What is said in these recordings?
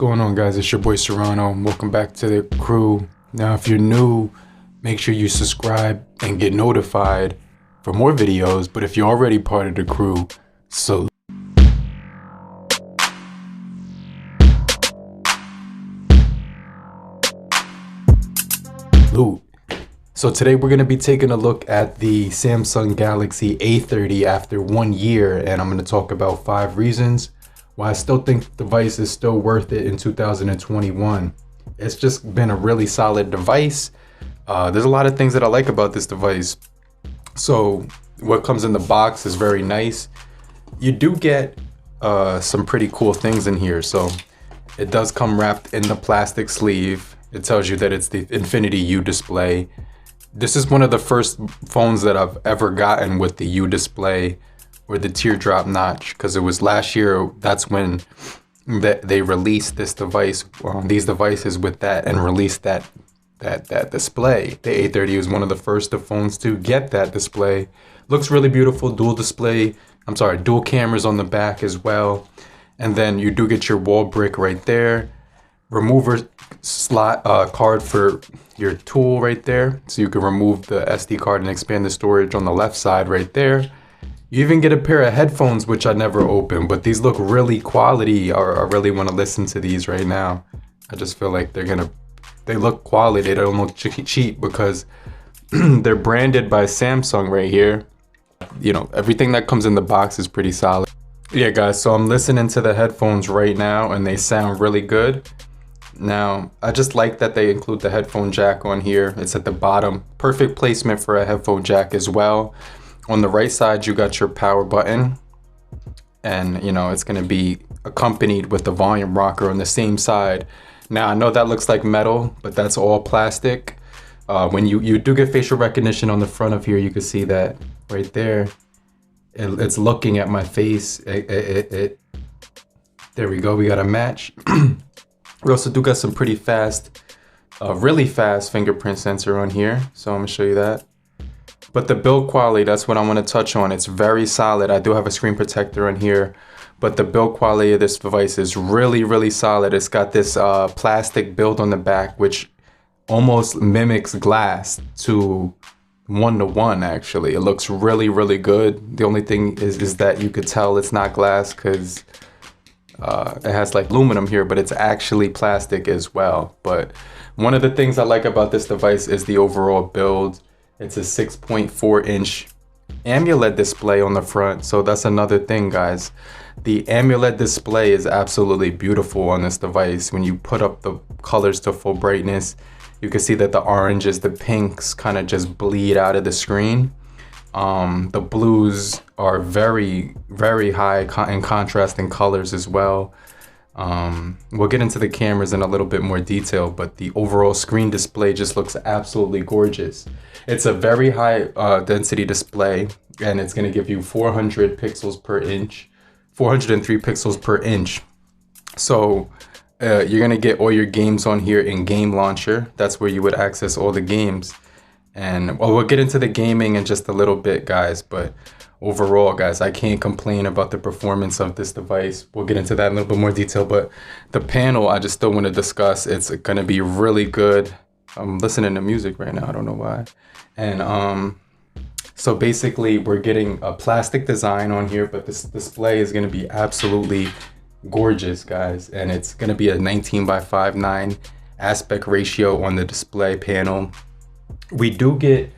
going on, guys? It's your boy Serrano. Welcome back to the crew. Now, if you're new, make sure you subscribe and get notified for more videos. But if you're already part of the crew, salute. So today we're going to be taking a look at the Samsung Galaxy A30 after 1 year, and I'm going to talk about 5 reasons why I still think the device is still worth it in 2021. It's just been a really solid device. There's a lot of things that I like about this device. So what comes in the box is very nice. You do get some pretty cool things in here. So it does come wrapped in the plastic sleeve. It tells you that it's the Infinity U display. This is one of the first phones that I've ever gotten with the U display or the teardrop notch, because it was last year. That's when they released this device, these devices with that, and released that display. The A30 was one of the first phones to get that display. Looks really beautiful. Dual cameras on the back as well. And then you do get your wall brick right there. Remover slot card for your tool right there, so you can remove the SD card and expand the storage on the left side right there. You even get a pair of headphones, which I never opened, but these look really quality. I really want to listen to these right now. I just feel like they look quality. They don't look cheap because they're branded by Samsung right here. You know, everything that comes in the box is pretty solid. Yeah, guys, so I'm listening to the headphones right now and they sound really good. Now, I just like that they include the headphone jack on here. It's at the bottom. Perfect placement for a headphone jack as well. On the right side, you got your power button. And, you know, it's going to be accompanied with the volume rocker on the same side. Now, I know that looks like metal, but that's all plastic. When you do get facial recognition on the front of here, you can see that right there. It's looking at my face. There we go. We got a match. We also do got some pretty fast, really fast fingerprint sensor on here. So I'm gonna show you that. But the build quality, that's what I want to touch on. It's very solid. I do have a screen protector on here, but the build quality of this device is really, really solid. It's got this plastic build on the back, which almost mimics glass to 1-to-1 actually. It looks really, really good. The only thing is that you could tell it's not glass because it has like aluminum here, but it's actually plastic as well. But one of the things I like about this device is the overall build. It's a 6.4-inch AMOLED display on the front. So that's another thing, guys. The AMOLED display is absolutely beautiful on this device. When you put up the colors to full brightness, you can see that the oranges, the pinks kind of just bleed out of the screen. The blues are very, very high in contrast in colors as well. We'll get into the cameras in a little bit more detail, but the overall screen display just looks absolutely gorgeous. It's a very high density display, and it's going to give you 400 pixels per inch, 403 pixels per inch. So you're going to get all your games on here in Game Launcher. That's where you would access all the games. And well, we'll get into the gaming in just a little bit, guys, but overall, guys, I can't complain about the performance of this device. We'll get into that in a little bit more detail, but the panel, I just still want to discuss. It's going to be really good. I'm listening to music right now. I don't know why. And so basically, we're getting a plastic design on here, but this display is going to be absolutely gorgeous, guys. And it's going to be a 19:9 aspect ratio on the display panel. We do get,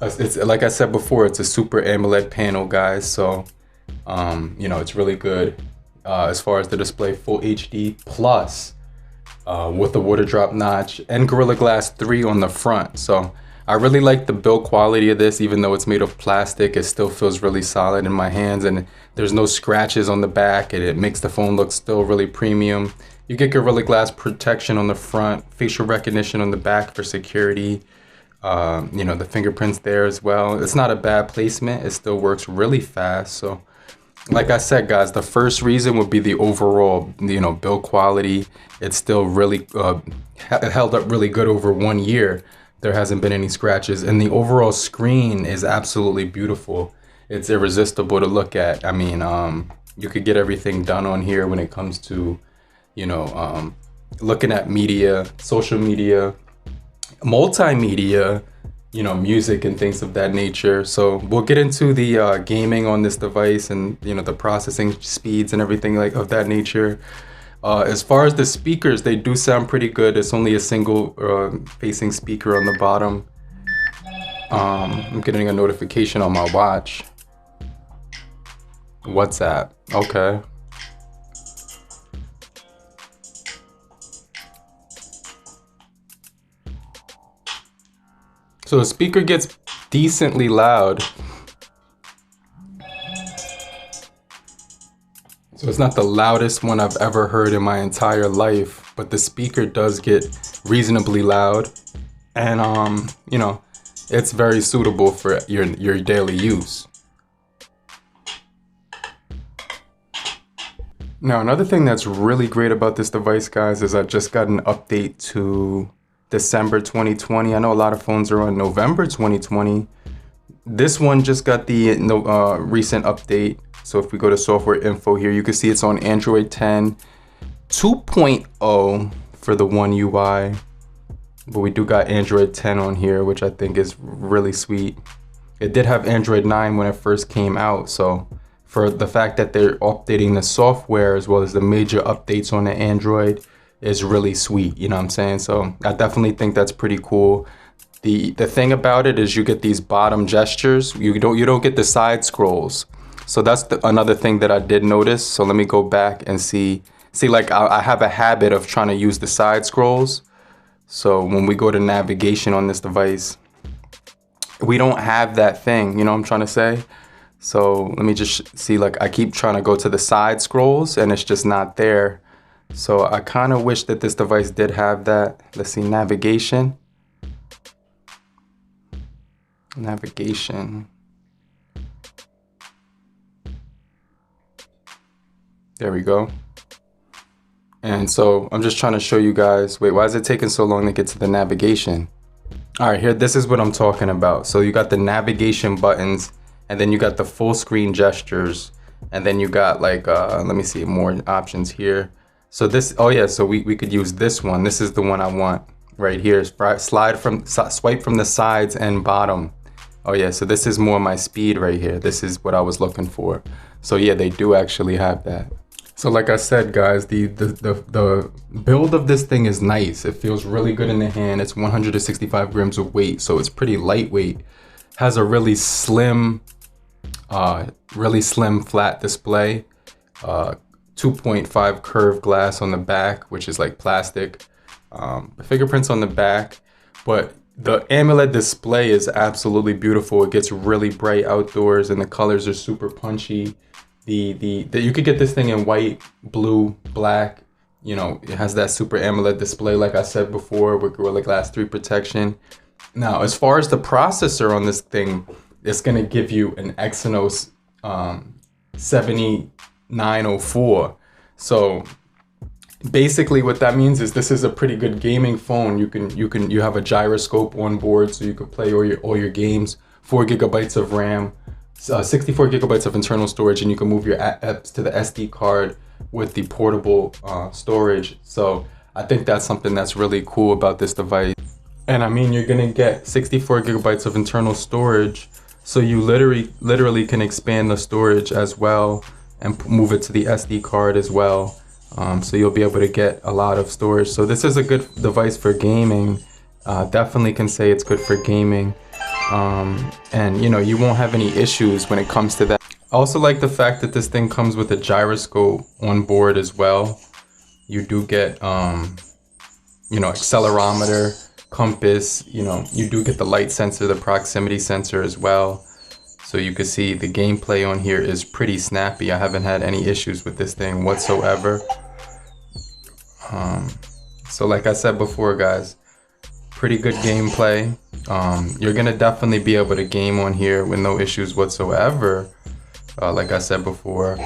it's like I said before, it's a Super AMOLED panel, guys. So, you know, it's really good as far as the display, full HD plus with the water drop notch and Gorilla Glass 3 on the front. So I really like the build quality of this. Even though it's made of plastic, it still feels really solid in my hands, and there's no scratches on the back, and it makes the phone look still really premium. You get Gorilla Glass protection on the front, facial recognition on the back for security. You know, the fingerprints there as well. It's not a bad placement. It still works really fast. So like I said, guys, the first reason would be the overall, you know, build quality. It's still really held up really good over 1 year. There hasn't been any scratches, and the overall screen is absolutely beautiful. It's irresistible to look at. I mean, you could get everything done on here when it comes to, you know, looking at media, social media, multimedia, you know, music and things of that nature. So we'll get into the gaming on this device and, you know, the processing speeds and everything like of that nature. As far as the speakers, they do sound pretty good. It's only a single facing speaker on the bottom. I'm getting a notification on my watch. What's that? Okay. So the speaker gets decently loud. So it's not the loudest one I've ever heard in my entire life, but the speaker does get reasonably loud. And you know, it's very suitable for your daily use. Now, another thing that's really great about this device, guys, is I just got an update to December 2020. I know a lot of phones are on November 2020. This one just got the recent update. So if we go to software info here, you can see it's on Android 10 2.0 for the One UI. But we do got Android 10 on here, which I think is really sweet. It did have Android 9 when it first came out. So for the fact that they're updating the software as well as the major updates on the Android is really sweet, you know what I'm saying? So I definitely think that's pretty cool. The thing about it is you get these bottom gestures. You don't get the side scrolls. So that's another thing that I did notice. So let me go back and see like I have a habit of trying to use the side scrolls. So when we go to navigation on this device, we don't have that thing, you know what I'm trying to say? So let me just see, like I keep trying to go to the side scrolls and it's just not there. So I kind of wish that this device did have that. Let's see, navigation. Navigation. There we go. And so I'm just trying to show you guys, wait, why is it taking so long to get to the navigation? All right, here, this is what I'm talking about. So you got the navigation buttons, and then you got the full screen gestures, and then you got like, let me see, more options here. So this, oh yeah, so we could use this one. This is the one I want right here. Swipe from the sides and bottom. Oh yeah, so this is more my speed right here. This is what I was looking for. So yeah, they do actually have that. So like I said, guys, the build of this thing is nice. It feels really good in the hand. It's 165 grams of weight, so it's pretty lightweight. Has a really slim flat display. 2.5 curved glass on the back, which is like plastic. Fingerprints on the back, but the AMOLED display is absolutely beautiful. It gets really bright outdoors, and the colors are super punchy. You could get this thing in white, blue, black. You know, it has that Super AMOLED display, like I said before, with Gorilla Glass 3 protection. Now, as far as the processor on this thing, it's gonna give you an Exynos 7904. So basically what that means is this is a pretty good gaming phone. You have a gyroscope on board, so you can play all your games. 4 gigabytes of RAM, 64 gigabytes of internal storage, and you can move your apps to the SD card with the portable storage. So I think that's something that's really cool about this device. And I mean, you're gonna get 64 gigabytes of internal storage, so you literally can expand the storage as well and move it to the SD card as well. So you'll be able to get a lot of storage. So this is a good device for gaming. Definitely can say it's good for gaming. And you know, you won't have any issues when it comes to that. I also like the fact that this thing comes with a gyroscope on board as well. You do get, you know, accelerometer, compass, you know, you do get the light sensor, the proximity sensor as well. So you can see the gameplay on here is pretty snappy. I haven't had any issues with this thing whatsoever. So like I said before, guys, pretty good gameplay. You're gonna definitely be able to game on here with no issues whatsoever. Like I said before.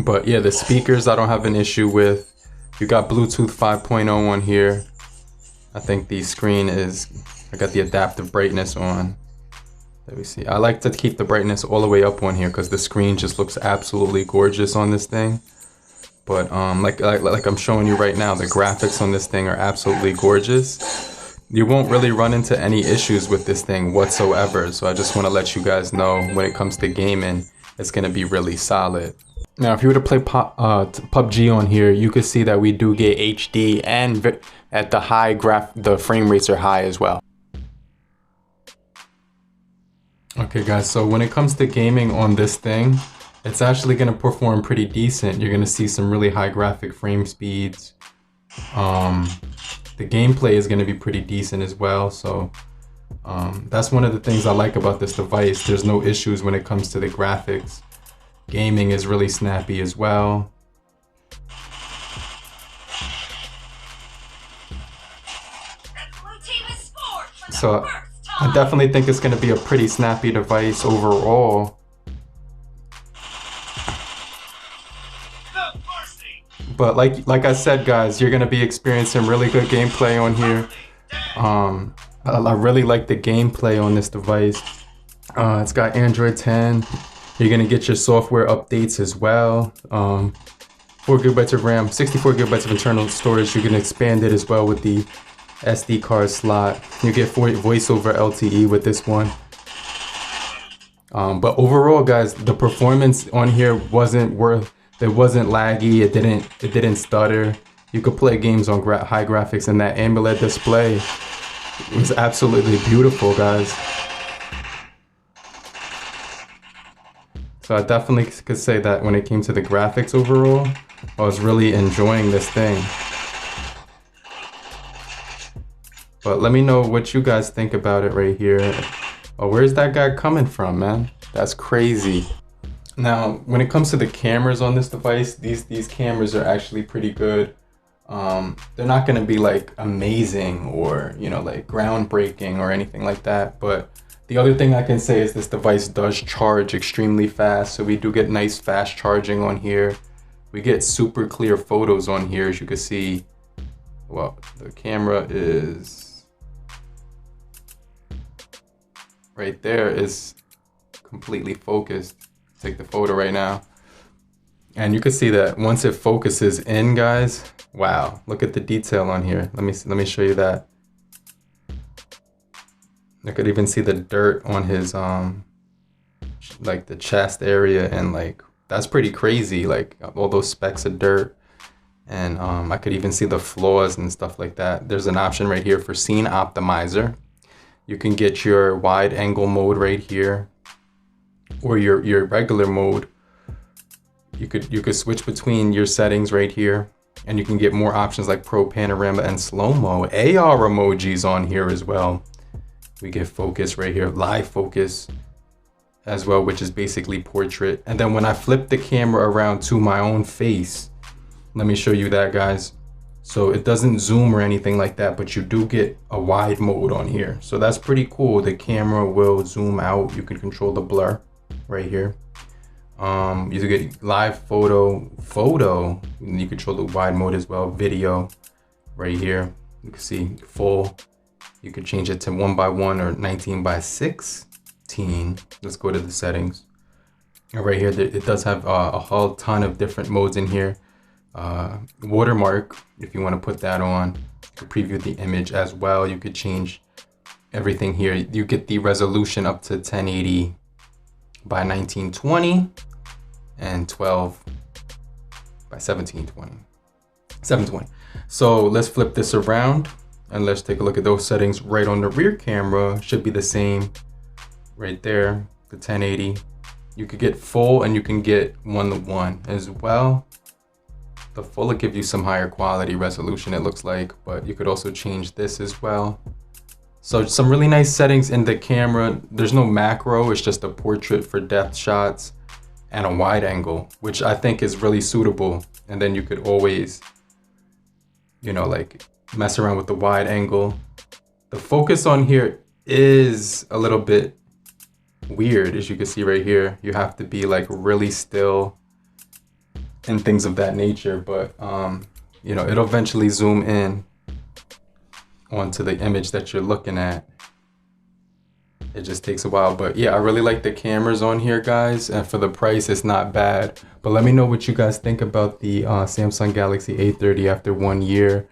But yeah, the speakers I don't have an issue with. You got Bluetooth 5.0 on here. I think the screen is, I got the adaptive brightness on. Let me see. I like to keep the brightness all the way up on here because the screen just looks absolutely gorgeous on this thing. But like I'm showing you right now, the graphics on this thing are absolutely gorgeous. You won't really run into any issues with this thing whatsoever. So I just want to let you guys know when it comes to gaming, it's going to be really solid. Now, if you were to play PUBG on here, you could see that we do get HD, and at the frame rates are high as well. Okay guys, so when it comes to gaming on this thing, it's actually going to perform pretty decent. You're going to see some really high graphic frame speeds. The gameplay is going to be pretty decent as well. So that's one of the things I like about this device. There's no issues when it comes to the graphics. Gaming is really snappy as well. So I definitely think it's going to be a pretty snappy device overall. But like I said, guys, you're going to be experiencing really good gameplay on here. I really like the gameplay on this device. It's got Android 10. You're going to get your software updates as well. 4 GB of RAM, 64 GB of internal storage. You can expand it as well with the SD card slot. You get voice over LTE with this one. But overall, guys, the performance on here wasn't laggy. It didn't stutter. You could play games on high graphics, and that AMOLED display was absolutely beautiful, guys. So I definitely could say that when it came to the graphics overall, I was really enjoying this thing. But let me know what you guys think about it right here. Oh, where's that guy coming from, man? That's crazy. Now, when it comes to the cameras on this device, these cameras are actually pretty good. They're not going to be like amazing or, you know, like groundbreaking or anything like that. But the other thing I can say is this device does charge extremely fast. So we do get nice fast charging on here. We get super clear photos on here, as you can see. Well, the camera is right there, is completely focused. Take the photo right now, and you can see that once it focuses in, guys, wow, look at the detail on here. Let me show you that. I could even see the dirt on his like the chest area, and like that's pretty crazy, like all those specks of dirt. And I could even see the flaws and stuff like that. There's an option right here for scene optimizer. You can get your wide angle mode right here, or your regular mode. You could switch between your settings right here, and you can get more options like pro, panorama, and slow-mo. AR emojis on here as well. We get focus right here, live focus as well, which is basically portrait. And then when I flip the camera around to my own face, let me show you that, guys. So it doesn't zoom or anything like that, but you do get a wide mode on here. So that's pretty cool. The camera will zoom out. You can control the blur right here. You get live photo, and you control the wide mode as well. Video right here. You can see full. You could change it to 1:1 or 19:16. Let's go to the settings. And right here, it does have a whole ton of different modes in here. Watermark, if you want to put that on. You could preview the image as well. You could change everything here. You get the resolution up to 1080 by 1920 and 12 by 720. So let's flip this around and let's take a look at those settings. Right on the rear camera should be the same right there, the 1080. You could get full, and you can get 1:1 as well. The full will give you some higher quality resolution, it looks like, but you could also change this as well. So some really nice settings in the camera. There's no macro, it's just a portrait for depth shots and a wide angle, which I think is really suitable. And then you could always, you know, like mess around with the wide angle. The focus on here is a little bit weird, as you can see right here. You have to be like really still and things of that nature, but you know, it'll eventually zoom in onto the image that you're looking at. It just takes a while. But yeah, I really like the cameras on here, guys. And for the price, it's not bad. But let me know what you guys think about the Samsung Galaxy A30 after 1 year.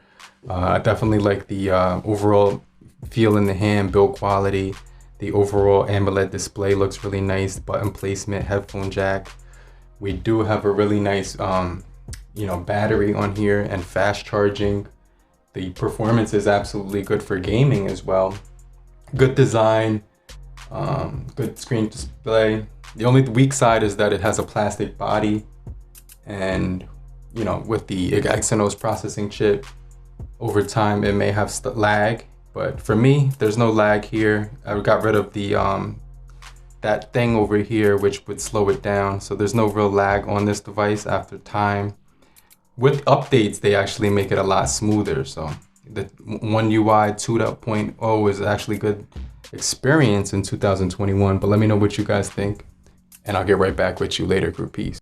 I definitely like the overall feel in the hand, build quality. The overall AMOLED display looks really nice. Button placement, headphone jack. We do have a really nice, battery on here and fast charging. The performance is absolutely good for gaming as well. Good design. Good screen display. The only weak side is that it has a plastic body, and with the Exynos processing chip, over time it may have lag, but for me there's no lag here. I got rid of the that thing over here which would slow it down, so there's no real lag on this device after time. With updates, they actually make it a lot smoother, so the One UI 2.0 is actually good experience in 2021. But let me know what you guys think, and I'll get right back with you later, group. Peace.